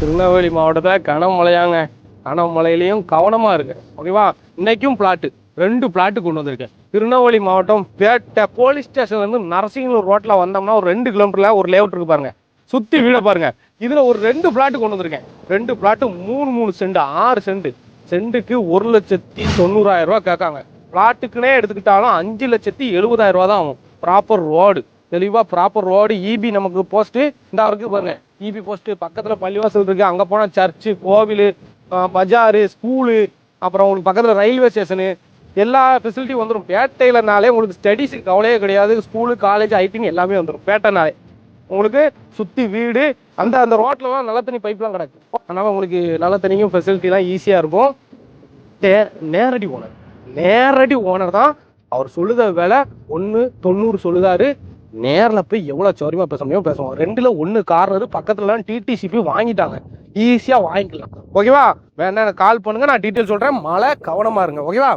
திருநெல்வேலி மாவட்டத்தில் கனமழையாங்க. கனமழையிலையும் கவனமாக இருக்கு. ஓகேவா? இன்னைக்கும் பிளாட்டு 2 பிளாட்டு கொண்டு வந்திருக்கேன். திருநெல்வேலி மாவட்டம் பேட்டை போலீஸ் ஸ்டேஷன்லேருந்து நரசிங்கனூர் ரோட்டில் வந்தோம்னா ஒரு 2 கிலோமீட்டரில் ஒரு லேஅவுட் இருக்கு பாருங்க. சுற்றி வீட பாருங்க. இதில் ஒரு 2 பிளாட்டு கொண்டு வந்திருக்கேன். 2 பிளாட்டு 3 சென்ட் 6 சென்ட். சென்ட்டுக்கு 1,90,000 ரூபா கேட்காங்க. பிளாட்டுக்குன்னே எடுத்துக்கிட்டாலும் 5,70,000 ரூபா தான் ஆகும். ப்ராப்பர் ரோடு, தெளிவாக ப்ராப்பர் ரோடு. இபி நமக்கு போஸ்ட்டு இந்த இருக்கு பாருங்க. இபி போஸ்ட்டு பக்கத்தில் பள்ளிவாசல் இருக்குது. அங்கே போனால் சர்ச்சு, கோவில், பஜாரு, ஸ்கூலு, அப்புறம் உங்களுக்கு பக்கத்தில் ரயில்வே ஸ்டேஷனு, எல்லா ஃபெசிலிட்டியும் வந்துடும். பேட்டையிலனாலே உங்களுக்கு ஸ்டடீஸுக்கு கவலையே கிடையாது. ஸ்கூலு, காலேஜ், ஐடின்னு எல்லாமே வந்துடும் பேட்டைனாலே. உங்களுக்கு சுற்றி வீடு, அந்த ரோட்லலாம் நல்ல தண்ணி பைப்லாம் கிடக்கு. அதனால் உங்களுக்கு நல்ல தண்ணியும் ஃபெசிலிட்டிலாம் ஈஸியாக இருக்கும். நேரடி ஓனர் தான். அவர் சொல்லுத விலை 1,90 சொல்லுதாரு. நேரில் போய் எவ்வளோ சௌரியமாக பேச முடியும் பேசுவோம். 2ல் 1 கார்னர் பக்கத்துலலாம் டிடிசிபி வாங்கிட்டாங்க. ஈஸியாக வாங்கிக்கலாம். ஓகேவா? வேணா எனக்கு கால் பண்ணுங்க, நான் டீட்டெயில் சொல்கிறேன். மழை கவனமாக இருங்க. ஓகேவா?